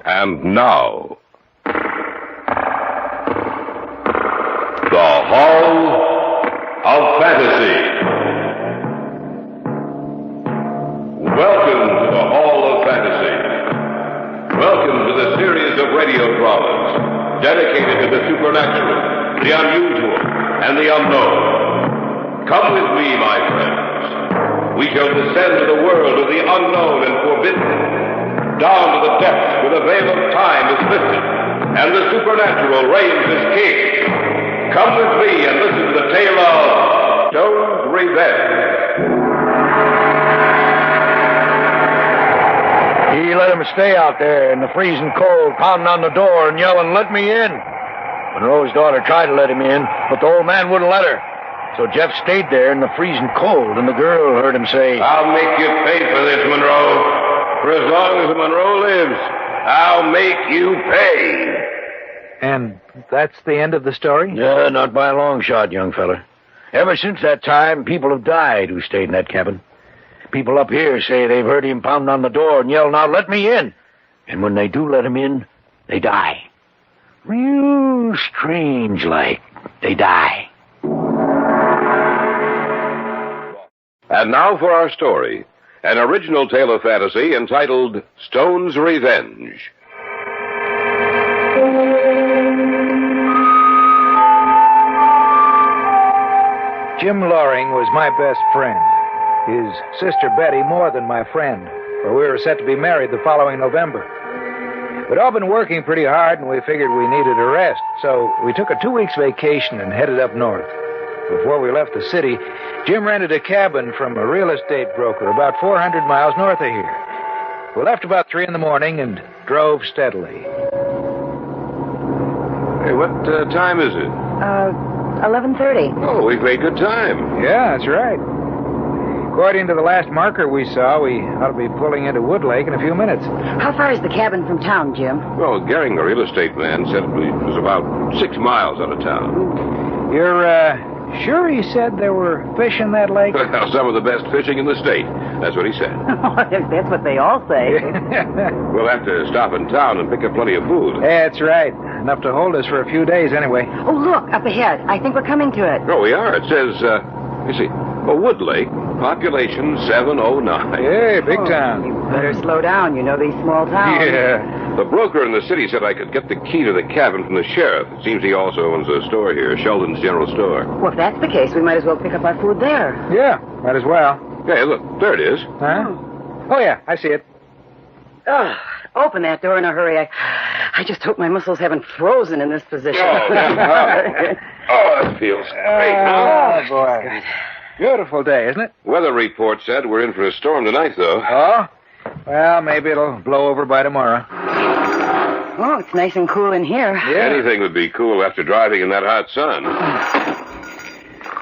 And now, the Hall of Fantasy. Welcome to the Hall of Fantasy. Welcome to the series of radio dramas dedicated to the supernatural, the unusual, and the unknown. Come with me, my friends. We shall descend to the world of the unknown and forbidden, down to the depths where the veil of time is lifted, and the supernatural reigns as king. Come with me and listen to the tale of Stone's Revenge. He let him stay out there in the freezing cold, pounding on the door and yelling, "Let me in." Monroe's daughter tried to let him in, but the old man wouldn't let her. So Jeff stayed there in the freezing cold, and the girl heard him say, "I'll make you pay for this, Monroe. For as long as Monroe lives, I'll make you pay." And that's the end of the story? "Yeah, not by a long shot, young fella. Ever since that time, people have died who stayed in that cabin. People up here say they've heard him pound on the door and yell, 'Now let me in.' And when they do let him in, they die. Real strange like. They die." And now for our story, an original tale of fantasy entitled Stone's Revenge. Jim Loring was my best friend. His sister Betty more than my friend, for we were set to be married the following November. We'd all been working pretty hard, and we figured we needed a rest, so we took a 2 weeks vacation and headed up north. Before we left the city, Jim rented a cabin from a real estate broker about 400 miles north of here. We left about 3 in the morning and drove steadily. Hey, what time is it? 11:30. Oh, we've made good time. Yeah, that's right. According to the last marker we saw, we ought to be pulling into Wood Lake in a few minutes. How far is the cabin from town, Jim? Well, Gehring, the real estate man, said it was about 6 miles out of town. You're, sure he said there were fish in that lake? Some of the best fishing in the state. That's what he said. That's what they all say. We'll have to stop in town and pick up plenty of food. That's right. Enough to hold us for a few days anyway. Oh, look, up ahead. I think we're coming to it. Oh, we are. It says, you see, Wood Lake, population 709. Yeah, big town. You better slow down. You know these small towns. Yeah. The broker in the city said I could get the key to the cabin from the sheriff. It seems he also owns a store here, Sheldon's General Store. Well, if that's the case, we might as well pick up our food there. Yeah, might as well. Hey, look, there it is. Huh? Oh, yeah, I see it. Oh, open that door in a hurry. I just hope my muscles haven't frozen in this position. Oh, that feels great. Oh, boy. Beautiful day, isn't it? Weather report said we're in for a storm tonight, though. Oh? Well, maybe it'll blow over by tomorrow. Oh, it's nice and cool in here. Yeah. Anything would be cool after driving in that hot sun.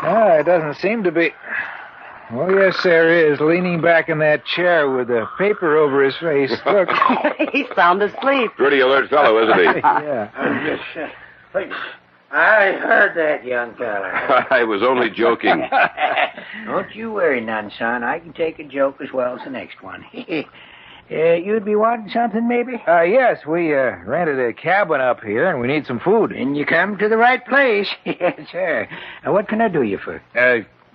Oh, it doesn't seem to be. Oh, yes, there is, leaning back in that chair with a paper over his face. Look. He's sound asleep. Pretty alert fellow, isn't he? Yeah. I heard that, young fella. I was only joking. Don't you worry none, son. I can take a joke as well as the next one. You'd be wanting something, maybe? Yes, we rented a cabin up here, and we need some food. And you come to the right place. Yes, sir. Now, what can I do you for?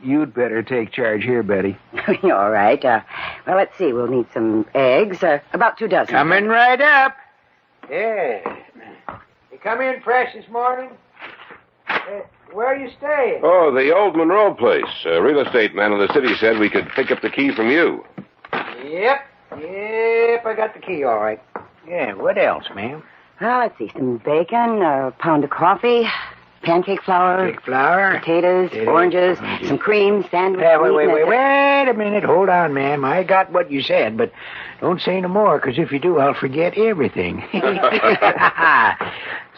You'd better take charge here, Betty. All right. Well, let's see. We'll need some eggs. About 2 dozen. Coming right up. Yeah. You come in fresh this morning? Where are you staying? Oh, the old Monroe place. A real estate man in the city said we could pick up the key from you. Yep, I got the key, all right. Yeah, what else, ma'am? Well, let's see. Some bacon, a pound of coffee, pancake flour, potatoes, oranges, some cream, sandwich. Wait a minute. Hold on, ma'am. I got what you said, but don't say no more, because if you do, I'll forget everything.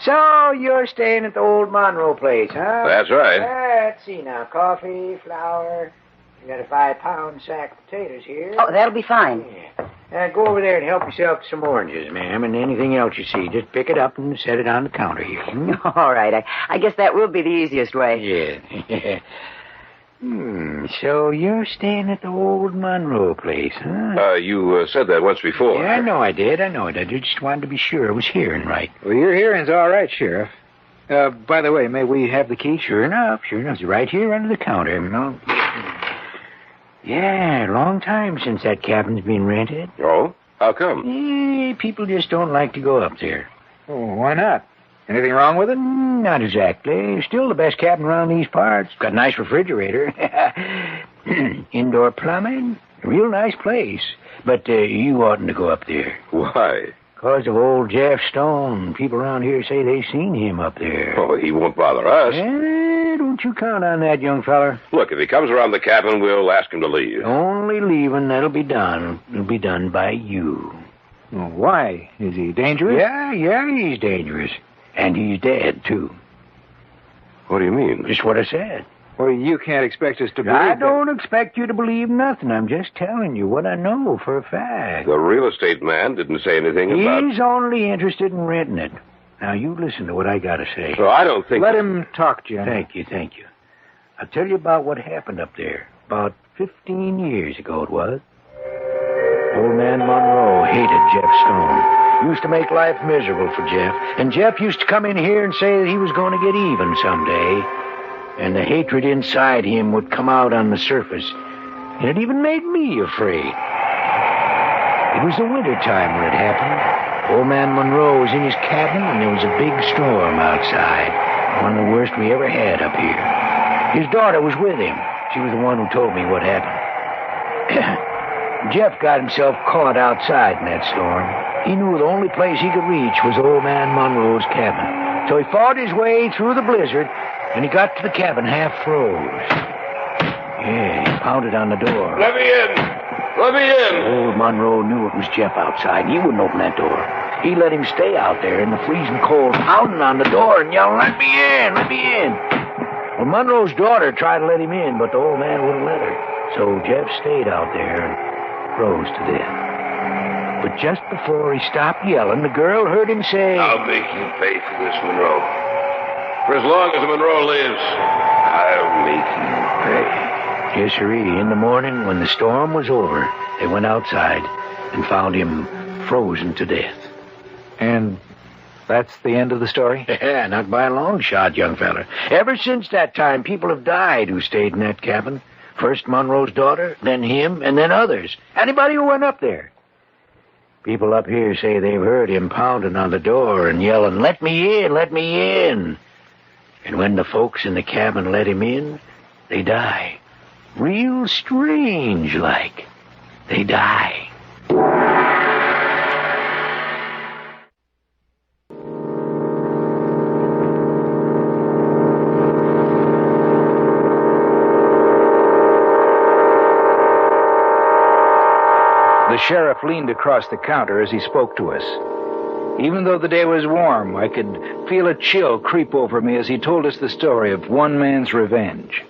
So, you're staying at the old Monroe place, huh? That's right. Let's see now. Coffee, flour. You got a 5-pound sack of potatoes here. Oh, that'll be fine. Yeah. Go over there and help yourself to some oranges, ma'am, and anything else you see. Just pick it up and set it on the counter here. All right. I guess that will be the easiest way. Yeah. So you're staying at the old Monroe place, huh? You said that once before. Yeah, I know I did. I just wanted to be sure I was hearing right. Well, your hearing's all right, Sheriff. By the way, may we have the key? Sure enough. It's right here under the counter, Yeah, long time since that cabin's been rented. Oh? How come? People just don't like to go up there. Oh, why not? Anything wrong with it? Not exactly. Still the best cabin around these parts. Got a nice refrigerator. Indoor plumbing. A real nice place. But you oughtn't to go up there. Why? Because of old Jeff Stone. People around here say they've seen him up there. Oh, he won't bother us. Don't you count on that, young feller. Look, if he comes around the cabin, we'll ask him to leave. Only leaving, that'll be done. It'll be done by you. Well, why? Is he dangerous? Yeah, he's dangerous. And he's dead, too. What do you mean? Just what I said. Well, you can't expect us to believe I don't expect you to believe nothing. I'm just telling you what I know for a fact. The real estate man didn't say anything about... He's only interested in renting it. Now, you listen to what I got to say. Well, I don't think... Let him talk, Jim. Thank you. I'll tell you about what happened up there. About 15 years ago it was. Old man Monroe hated Jeff Stone. Used to make life miserable for Jeff. And Jeff used to come in here and say that he was going to get even someday. And the hatred inside him would come out on the surface. And it even made me afraid. It was the winter time when it happened. Old man Monroe was in his cabin, and there was a big storm outside. One of the worst we ever had up here. His daughter was with him. She was the one who told me what happened. Jeff got himself caught outside in that storm. He knew the only place he could reach was old man Monroe's cabin. So he fought his way through the blizzard, and he got to the cabin half froze. Yeah, he pounded on the door. Let me in! Let me in! Old Monroe knew it was Jeff outside. He wouldn't open that door. He let him stay out there in the freezing cold, pounding on the door and yelling, "Let me in! Let me in!" Well, Monroe's daughter tried to let him in, but the old man wouldn't let her. So Jeff stayed out there and froze to death. But just before he stopped yelling, the girl heard him say, "I'll make you pay for this, Monroe. For as long as Monroe lives, I'll make you pay." Yes, sirree. In the morning, when the storm was over, they went outside and found him frozen to death. And that's the end of the story? Yeah, not by a long shot, young feller. Ever since that time, people have died who stayed in that cabin. First Monroe's daughter, then him, and then others. Anybody who went up there. People up here say they've heard him pounding on the door and yelling, "Let me in, let me in." And when the folks in the cabin let him in, they die. Real strange like. They die. The sheriff leaned across the counter as he spoke to us. Even though the day was warm, I could feel a chill creep over me as he told us the story of one man's revenge.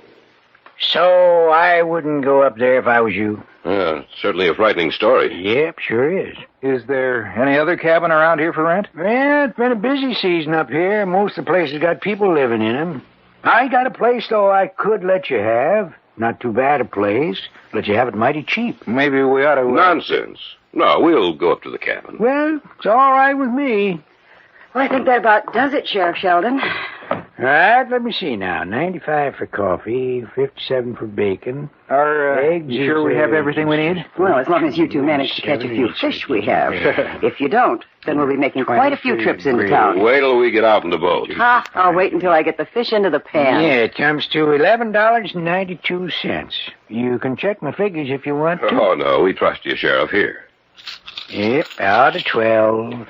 So I wouldn't go up there if I was you. Certainly a frightening story. Yep, sure is. Is there any other cabin around here for rent? Well, it's been a busy season up here. Most of the places got people living in them. I got a place, though, I could let you have. Not too bad a place. Let you have it mighty cheap. Maybe we ought to... Nonsense. No, we'll go up to the cabin. Well, it's all right with me. Well, I think that about does it, Sheriff Sheldon. All right, let me see now. 95 for coffee, 57 for bacon. Eggs, you sure we have everything we need? Well, as long as you two manage to catch a few fish we have. If you don't, then we'll be making quite a few trips into town. Wait till we get out in the boat. I'll wait until I get the fish into the pan. Yeah, it comes to $11.92. You can check my figures if you want to. Oh, no, we trust you, Sheriff. Here. Yep, out of 12.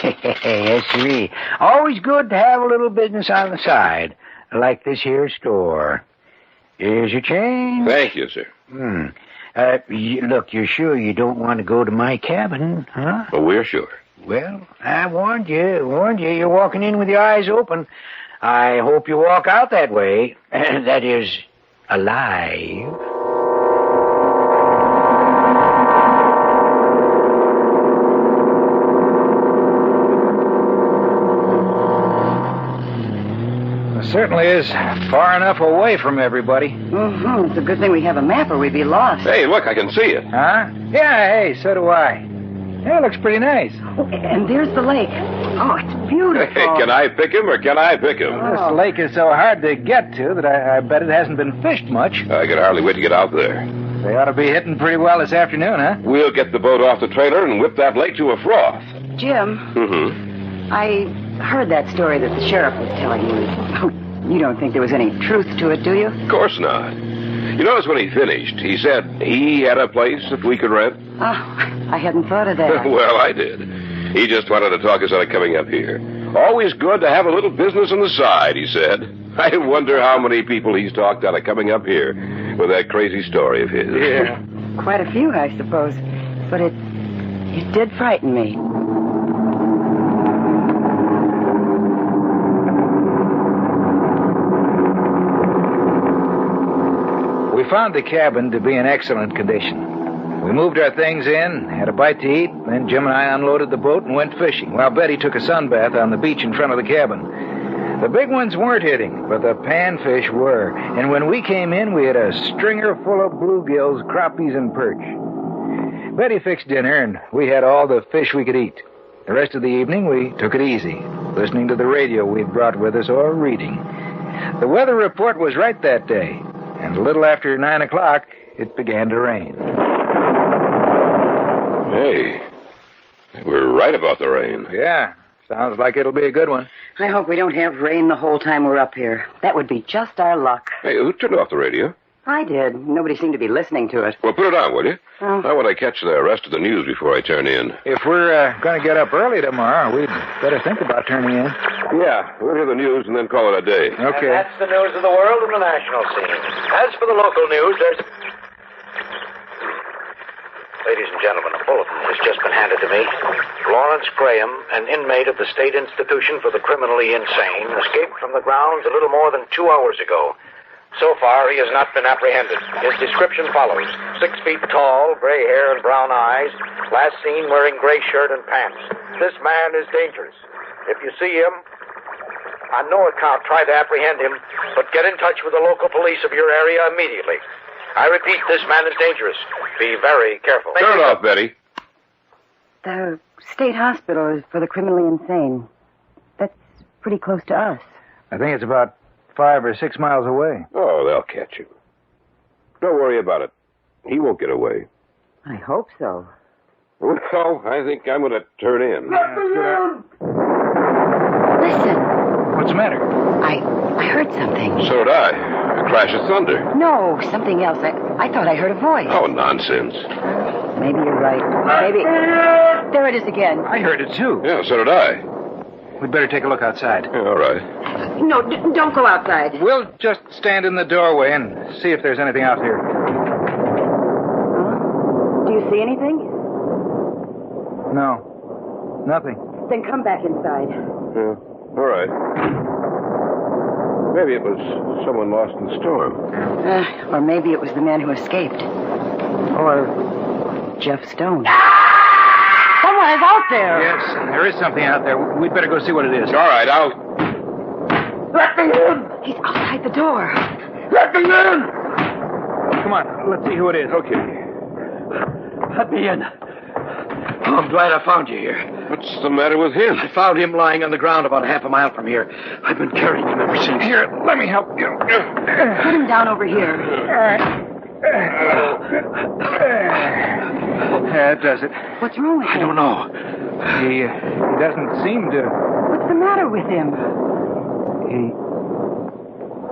Yes, sirree. Always good to have a little business on the side, like this here store. Here's your change. Thank you, sir. Look, you're sure you don't want to go to my cabin, huh? Well, we're sure. Well, I warned you. You're walking in with your eyes open. I hope you walk out that way. That is, alive. Certainly is far enough away from everybody. Mm-hmm. It's a good thing we have a map or we'd be lost. Hey, look, I can see it. Huh? Yeah, hey, so do I. Yeah, it looks pretty nice. Oh, and there's the lake. Oh, it's beautiful. Hey, can I pick him or can I pick him? This lake is so hard to get to that I bet it hasn't been fished much. I can hardly wait to get out there. They ought to be hitting pretty well this afternoon, huh? We'll get the boat off the trailer and whip that lake to a froth. Jim, Mm-hmm. I heard that story that the sheriff was telling you. Oh, you don't think there was any truth to it, do you? Of course not. You notice when he finished, he said he had a place that we could rent? Oh, I hadn't thought of that. Well, I did. He just wanted to talk us out of coming up here. Always good to have a little business on the side, he said. I wonder how many people he's talked out of coming up here with that crazy story of his. Yeah. Quite a few, I suppose. But it did frighten me. We found the cabin to be in excellent condition. We moved our things in, had a bite to eat, then Jim and I unloaded the boat and went fishing, while Betty took a sunbath on the beach in front of the cabin. The big ones weren't hitting, but the panfish were. And when we came in, we had a stringer full of bluegills, crappies, and perch. Betty fixed dinner, and we had all the fish we could eat. The rest of the evening, we took it easy, listening to the radio we'd brought with us or reading. The weather report was right that day, and a little after 9 o'clock, it began to rain. Hey, we're right about the rain. Yeah, sounds like it'll be a good one. I hope we don't have rain the whole time we're up here. That would be just our luck. Hey, who turned off the radio? I did. Nobody seemed to be listening to it. Well, put it on, will you? Oh. I want to catch the rest of the news before I turn in. If we're going to get up early tomorrow, we'd better think about turning in. Yeah, we'll hear the news and then call it a day. Okay. And that's the news of the world and the national scene. As for the local news, there's... Ladies and gentlemen, a bulletin has just been handed to me. Lawrence Graham, an inmate of the State Institution for the Criminally Insane, escaped from the grounds a little more than 2 hours ago. So far, he has not been apprehended. His description follows. 6 feet tall, gray hair and brown eyes, last seen wearing gray shirt and pants. This man is dangerous. If you see him, on no account try to apprehend him, but get in touch with the local police of your area immediately. I repeat, this man is dangerous. Be very careful. Turn it off, Betty. The state hospital is for the criminally insane. That's pretty close to us. I think it's about 5 or 6 miles away. Oh, they'll catch him. Don't worry about it. He won't get away. I hope so. Well, I think I'm going to turn in. Listen, What's the matter? I heard something. So did I. A crash of thunder. No, something else. I thought I heard a voice. Oh, nonsense. Maybe you're right. Maybe... There it is again. I heard it, too. Yeah, so did I. We'd better take a look outside. Yeah, all right. No, don't go outside. We'll just stand in the doorway and see if there's anything out here. Do you see anything? No. Nothing. Then come back inside. Yeah, all right. Maybe it was someone lost in the storm. Or maybe it was the man who escaped. Or Jeff Stone. Someone is out there. Yes, there is something out there. We'd better go see what it is. All right, I'll... Let me in! He's outside the door. Let me in! Come on, let's see who it is. Okay. Let me in. Oh, I'm glad I found you here. What's the matter with him? I found him lying on the ground about half a mile from here. I've been carrying him ever since. Here, let me help you. Put him down over here. All right. That does it. What's wrong with him? I don't know. He doesn't seem to... What's the matter with him?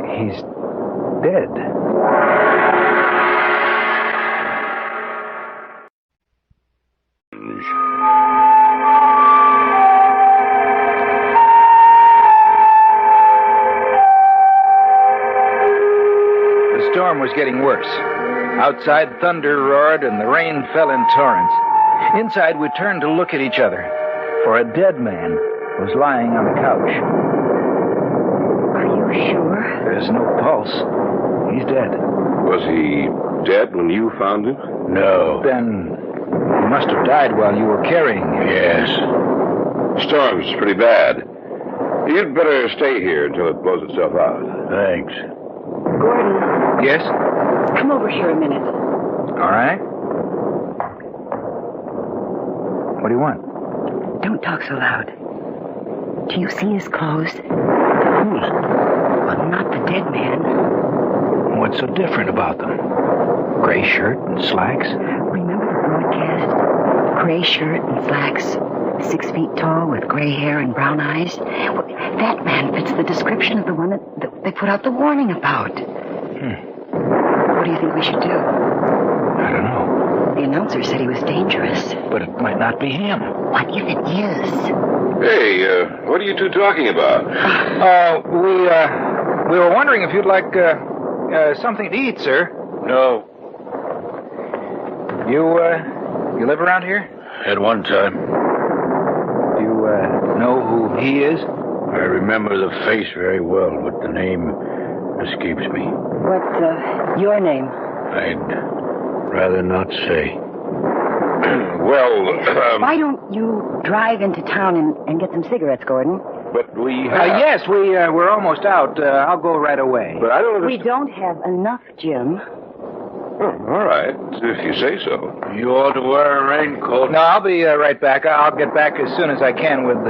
He's dead. The storm was getting worse. Outside, thunder roared and the rain fell in torrents. Inside, we turned to look at each other, for a dead man was lying on the couch. Are you sure? There's no pulse. He's dead. Was he dead when you found him? No. Then he must have died while you were carrying him. Yes. Storm's pretty bad. You'd better stay here until it blows itself out. Thanks. Gordon, Yes? come over here a minute. All right. What do you want? Don't talk so loud. Do you see his clothes? Whose? Well, not the dead man. What's so different about them? Gray shirt and slacks? Remember the broadcast? Gray shirt and slacks, 6 feet tall with gray hair and brown eyes. Well, that man fits the description of the one that they put out the warning about. What do you think we should do? I don't know. The announcer said he was dangerous. But it might not be him. What if it is? Hey, what are you two talking about? We were wondering if you'd like something to eat, sir. No. You live around here? At one time. You know who he is? I remember the face very well, but the name escapes me. What's your name? I'd rather not say. Well, Why don't you drive into town and get some cigarettes, Gordon? but we have... Yes, we're almost out. I'll go right away. But I don't We understand... don't have enough, Jim. Oh, all right, if you say so. You ought to wear a raincoat. No, I'll be right back. I'll get back as soon as I can with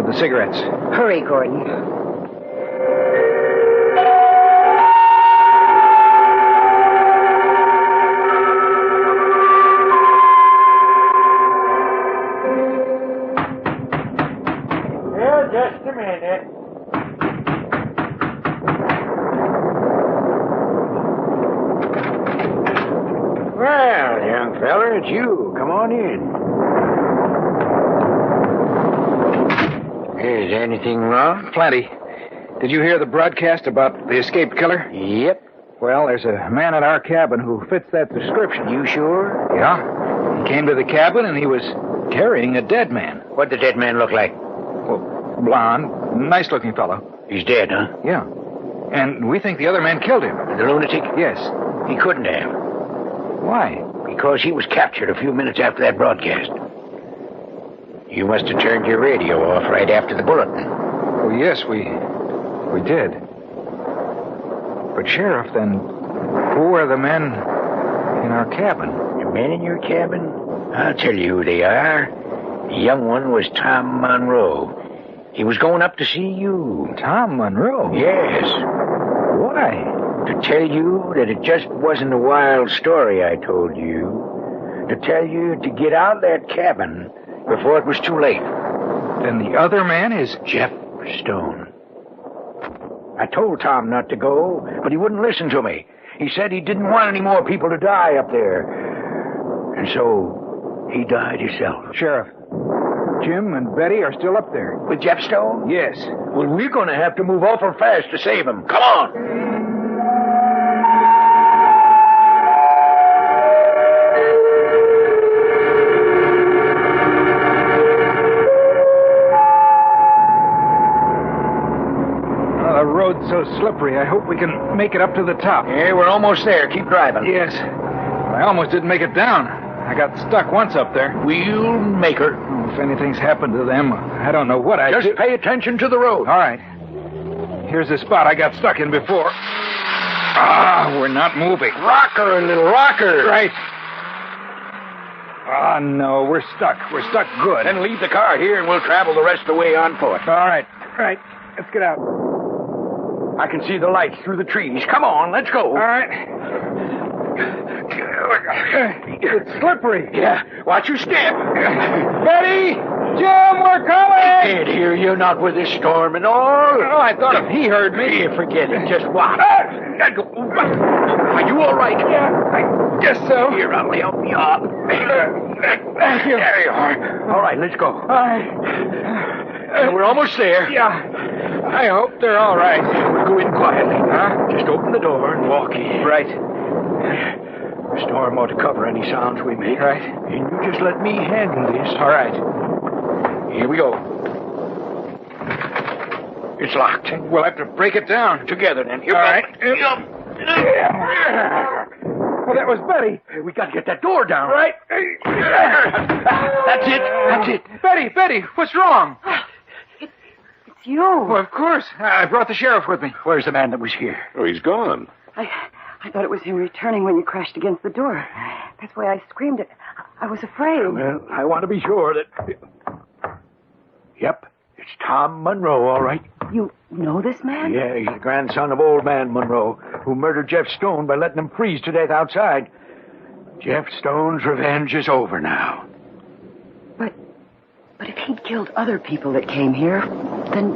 the cigarettes. Hurry, Gordon. Just a minute. Well, young feller, it's you. Come on in. Is anything wrong? Plenty. Did you hear the broadcast about the escaped killer? Yep. Well, there's a man at our cabin who fits that description. You sure? Yeah. He came to the cabin and he was carrying a dead man. What'd the dead man look like? Well, blonde, nice-looking fellow. He's dead, huh? Yeah. And we think the other man killed him. The lunatic? Yes. He couldn't have. Why? Because he was captured a few minutes after that broadcast. You must have turned your radio off right after the bulletin. Oh, yes, we did. But, Sheriff, then who are the men in our cabin? The men in your cabin? I'll tell you who they are. The young one was Tom Monroe. He was going up to see you. Tom Monroe? Yes. Why? To tell you that it just wasn't a wild story I told you. To tell you to get out of that cabin before it was too late. Then the other man is... Jeff Stone. I told Tom not to go, but he wouldn't listen to me. He said he didn't want any more people to die up there. And so he died himself. Sheriff, Jim and Betty are still up there. With Jeff Stone? Yes. Well, we're going to have to move awful fast to save him. Come on! The road's so slippery, I hope we can make it up to the top. Yeah, we're almost there. Keep driving. Yes. I almost didn't make it down. I got stuck once up there. We'll make her. If anything's happened to them, I don't know what I'd do. Just pay attention to the road. All right. Here's the spot I got stuck in before. We're not moving. Rocker, little rocker. Right. No, we're stuck. We're stuck good. Then leave the car here and we'll travel the rest of the way on foot. All right. Right. Let's get out. I can see the lights through the trees. Come on, let's go. All right. It's slippery. Yeah, watch your step. Betty! Jim, we're coming! Can't hear you, not with this storm and all. Oh, I thought if he heard me... Yeah, forget it. Just watch. Are you all right? Yeah, I guess so. Here, I'll help you up. Thank you. There you are. All right, let's go. All right. We're almost there. Yeah. I hope they're all right. We'll go in quietly. Huh? Just open the door and walk in. Right. The storm ought to cover any sounds we make. Right. And you just let me handle this. All right. Here we go. It's locked. We'll have to break it down. Together, then. Here All we right. go. Well, that was Betty. We got to get that door down. Right. That's it. That's it. Betty, what's wrong? It's you. Well, of course. I brought the sheriff with me. Where's the man that was here? Oh, he's gone. I thought it was him returning when you crashed against the door. That's why I screamed it. I was afraid. Well, I want to be sure that... Yep, it's Tom Monroe, all right. You know this man? Yeah, he's the grandson of old man Monroe, who murdered Jeff Stone by letting him freeze to death outside. Jeff Stone's revenge is over now. But if he'd killed other people that came here, then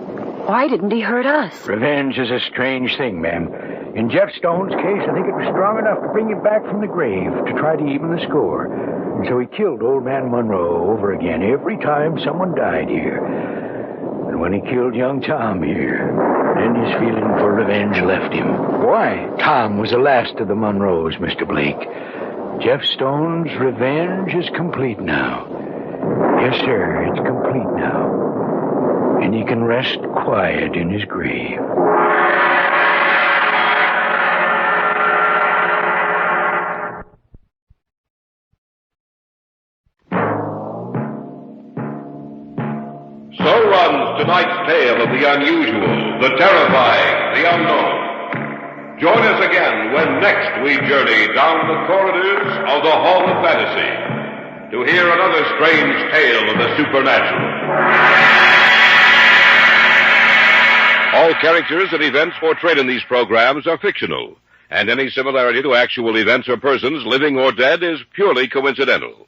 why didn't he hurt us? Revenge is a strange thing, ma'am. In Jeff Stone's case, I think it was strong enough to bring him back from the grave to try to even the score. And so he killed old man Monroe over again every time someone died here. And when he killed young Tom here, then his feeling for revenge left him. Why? Tom was the last of the Monroes, Mr. Blake. Jeff Stone's revenge is complete now. Yes, sir, it's complete now. And he can rest quiet in his grave. So runs tonight's tale of the unusual, the terrifying, the unknown. Join us again when next we journey down the corridors of the Hall of Fantasy to hear another strange tale of the supernatural. All characters and events portrayed in these programs are fictional, and any similarity to actual events or persons, living or dead, is purely coincidental.